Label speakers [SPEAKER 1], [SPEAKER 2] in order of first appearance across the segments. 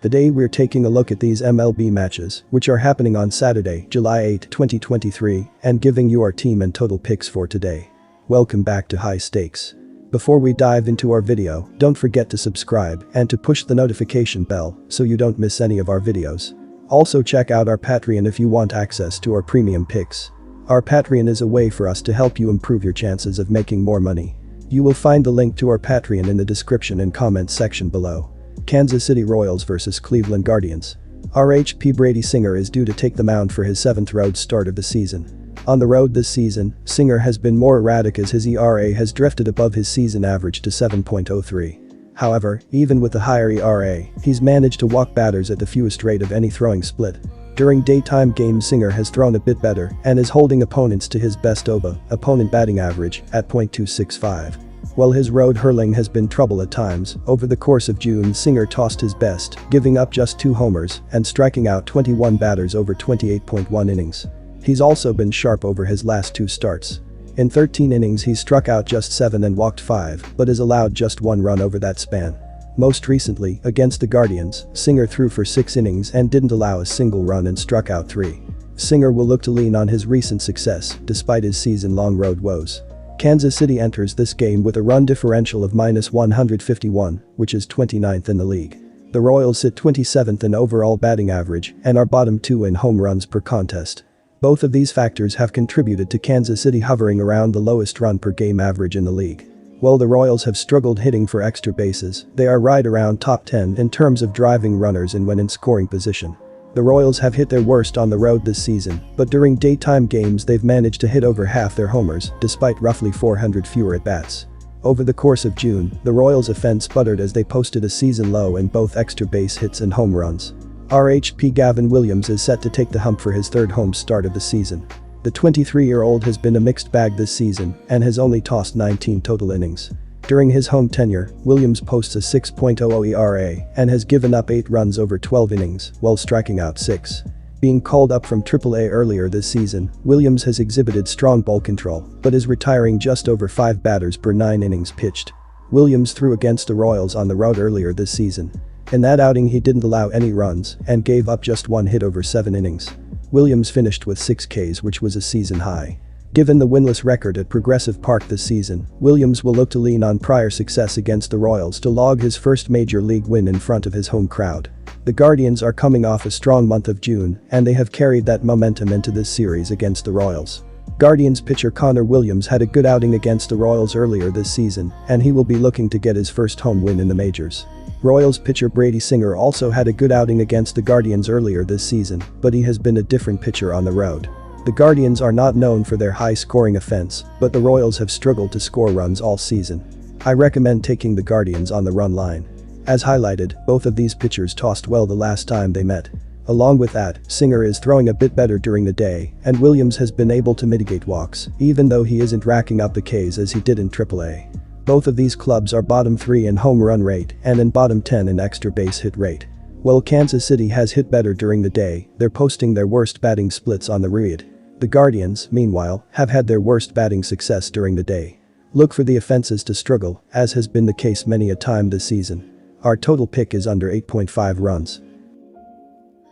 [SPEAKER 1] Today we're taking a look at these MLB matches, which are happening on Saturday, July 8, 2023, and giving you our team and total picks for today. Welcome back to High Stakes. Before we dive into our video, don't forget to subscribe and to push the notification bell so you don't miss any of our videos. Also check out our Patreon if you want access to our premium picks. Our Patreon is a way for us to help you improve your chances of making more money. You will find the link to our Patreon in the description and comments section below. Kansas City Royals vs Cleveland Guardians. RHP Brady Singer is due to take the mound for his 7th road start of the season. On the road this season, Singer has been more erratic as his ERA has drifted above his season average to 7.03. However, even with the higher ERA, he's managed to walk batters at the fewest rate of any throwing split. During daytime games, Singer has thrown a bit better and is holding opponents to his best OBA, opponent batting average, at .265. While his road hurling has been trouble at times, over the course of June Singer tossed his best, giving up just 2 homers and striking out 21 batters over 28.1 innings. He's also been sharp over his last 2 starts. In 13 innings he struck out just 7 and walked 5, but has allowed just 1 run over that span. Most recently, against the Guardians, Singer threw for 6 innings and didn't allow a single run and struck out 3. Singer will look to lean on his recent success, despite his season-long road woes. Kansas City enters this game with a run differential of -151, which is 29th in the league. The Royals sit 27th in overall batting average and are bottom 2 in home runs per contest. Both of these factors have contributed to Kansas City hovering around the lowest run per game average in the league. While the Royals have struggled hitting for extra bases, they are right around top 10 in terms of driving runners and when in scoring position. The Royals have hit their worst on the road this season, but during daytime games they've managed to hit over half their homers, despite roughly 400 fewer at-bats. Over the course of June, the Royals' offense sputtered as they posted a season low in both extra base hits and home runs. RHP Gavin Williams is set to take the hump for his 3rd home start of the season. The 23-year-old has been a mixed bag this season and has only tossed 19 total innings. During his home tenure, Williams posts a 6.00 ERA and has given up 8 runs over 12 innings while striking out 6. Being called up from AAA earlier this season, Williams has exhibited strong ball control but is retiring just over 5 batters per 9 innings pitched. Williams threw against the Royals on the road earlier this season. In that outing he didn't allow any runs and gave up just 1 hit over 7 innings. Williams finished with 6 Ks, which was a season high. Given the winless record at Progressive Park this season, Williams will look to lean on prior success against the Royals to log his first major league win in front of his home crowd. The Guardians are coming off a strong month of June and they have carried that momentum into this series against the Royals. Guardians pitcher Connor Williams had a good outing against the Royals earlier this season and he will be looking to get his first home win in the majors. Royals pitcher Brady Singer also had a good outing against the Guardians earlier this season, but he has been a different pitcher on the road. The Guardians are not known for their high-scoring offense, but the Royals have struggled to score runs all season. I recommend taking the Guardians on the run line. As highlighted, both of these pitchers tossed well the last time they met. Along with that, Singer is throwing a bit better during the day, and Williams has been able to mitigate walks, even though he isn't racking up the Ks as he did in AAA. Both of these clubs are bottom 3 in home run rate and in bottom 10 in extra base hit rate. While Kansas City has hit better during the day, they're posting their worst batting splits on the road. The Guardians, meanwhile, have had their worst batting success during the day. Look for the offenses to struggle, as has been the case many a time this season. Our total pick is under 8.5 runs.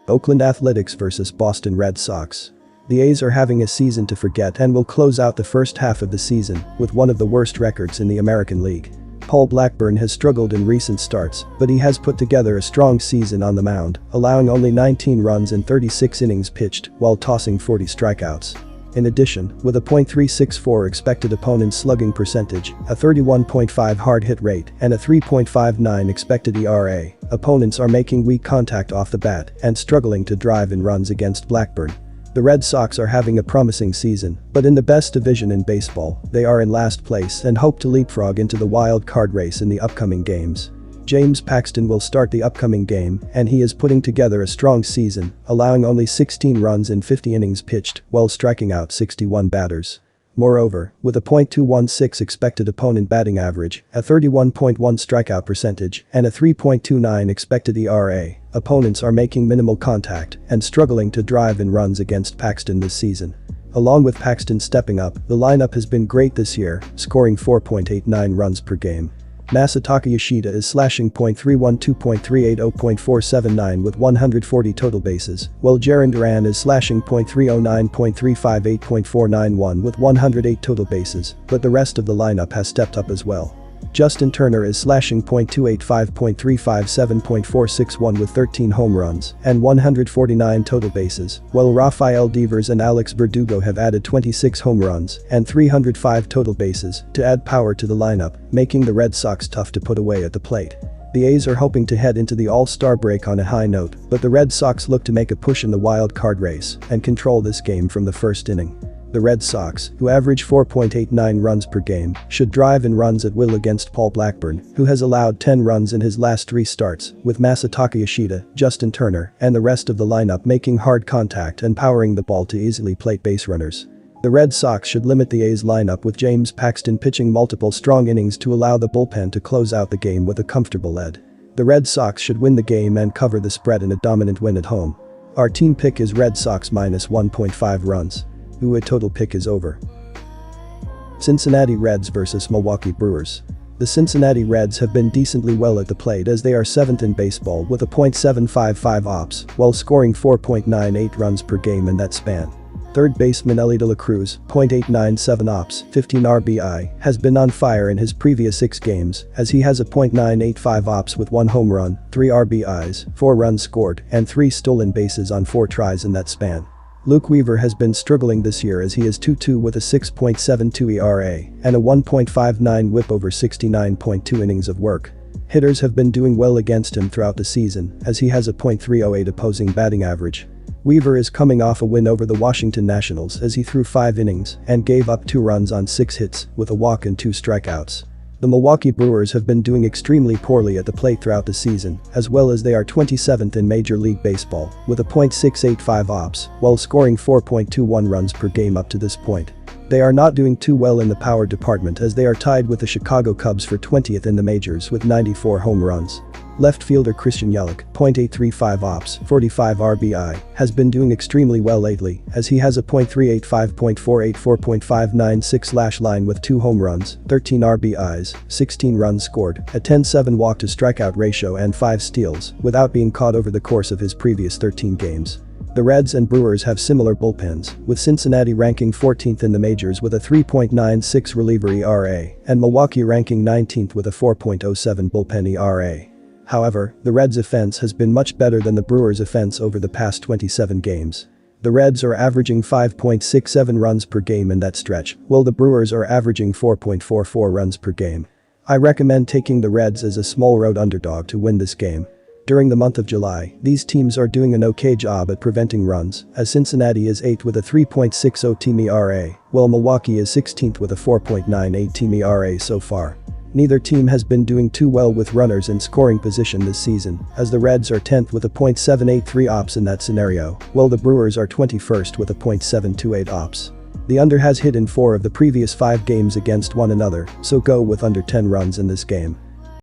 [SPEAKER 1] Oakland Athletics vs Boston Red Sox. The A's are having a season to forget and will close out the first half of the season with one of the worst records in the American League. Paul Blackburn has struggled in recent starts, but he has put together a strong season on the mound, allowing only 19 runs in 36 innings pitched while tossing 40 strikeouts. In addition, with a .364 expected opponent slugging percentage, a 31.5 hard hit rate, and a 3.59 expected ERA, opponents are making weak contact off the bat and struggling to drive in runs against Blackburn. The Red Sox are having a promising season, but in the best division in baseball, they are in last place and hope to leapfrog into the wild card race in the upcoming games. James Paxton will start the upcoming game and he is putting together a strong season, allowing only 16 runs in 50 innings pitched while striking out 61 batters. Moreover, with a .216 expected opponent batting average, a 31.1 strikeout percentage, and a 3.29 expected ERA, opponents are making minimal contact and struggling to drive in runs against Paxton this season. Along with Paxton stepping up, the lineup has been great this year, scoring 4.89 runs per game. Masataka Yoshida is slashing .312, .380, .479 with 140 total bases, while Jarren Duran is slashing .309, .358, .491 with 108 total bases, but the rest of the lineup has stepped up as well. Justin Turner is slashing .285, .357, .461 with 13 home runs and 149 total bases, while Rafael Devers and Alex Verdugo have added 26 home runs and 305 total bases to add power to the lineup, making the Red Sox tough to put away at the plate. The A's are hoping to head into the All-Star break on a high note, but the Red Sox look to make a push in the wild card race and control this game from the first inning. The Red Sox, who average 4.89 runs per game, should drive in runs at will against Paul Blackburn, who has allowed 10 runs in his last 3 starts, with Masataka Yoshida, Justin Turner, and the rest of the lineup making hard contact and powering the ball to easily plate base runners. The Red Sox should limit the A's lineup with James Paxton pitching multiple strong innings to allow the bullpen to close out the game with a comfortable lead. The Red Sox should win the game and cover the spread in a dominant win at home. Our team pick is Red Sox minus 1.5 runs. Ooh, a total pick is over. Cincinnati Reds vs Milwaukee Brewers. The Cincinnati Reds have been decently well at the plate as they are 7th in baseball with a .755 ops while scoring 4.98 runs per game in that span. Third baseman Elly De La Cruz, .897 ops, 15 RBI, has been on fire in his previous 6 games as he has a .985 ops with 1 home run, 3 RBIs, 4 runs scored, and 3 stolen bases on 4 tries in that span. Luke Weaver has been struggling this year as he is 2-2 with a 6.72 ERA and a 1.59 whip over 69.2 innings of work. Hitters have been doing well against him throughout the season as he has a .308 opposing batting average. Weaver is coming off a win over the Washington Nationals as he threw 5 innings and gave up 2 runs on 6 hits with a walk and 2 strikeouts. The Milwaukee Brewers have been doing extremely poorly at the plate throughout the season, as well as they are 27th in Major League Baseball with a .685 ops while scoring 4.21 runs per game up to this point. They are not doing too well in the power department as they are tied with the Chicago Cubs for 20th in the majors with 94 home runs. Left fielder Christian Yelich, .835 ops, 45 RBI, has been doing extremely well lately as he has a .385, .484, .596 slash line with 2 home runs, 13 RBIs, 16 runs scored, a 10-7 walk to strikeout ratio and 5 steals without being caught over the course of his previous 13 games. The Reds and Brewers have similar bullpens, with Cincinnati ranking 14th in the majors with a 3.96 reliever ERA and Milwaukee ranking 19th with a 4.07 bullpen ERA. However, the Reds' offense has been much better than the Brewers' offense over the past 27 games. The Reds are averaging 5.67 runs per game in that stretch, while the Brewers are averaging 4.44 runs per game. I recommend taking the Reds as a small road underdog to win this game. During the month of July, these teams are doing an okay job at preventing runs, as Cincinnati is 8th with a 3.60 team ERA, while Milwaukee is 16th with a 4.98 team ERA so far. Neither team has been doing too well with runners in scoring position this season, as the Reds are 10th with a .783 ops in that scenario, while the Brewers are 21st with a .728 ops. The under has hit in 4 of the previous 5 games against one another, so go with under 10 runs in this game.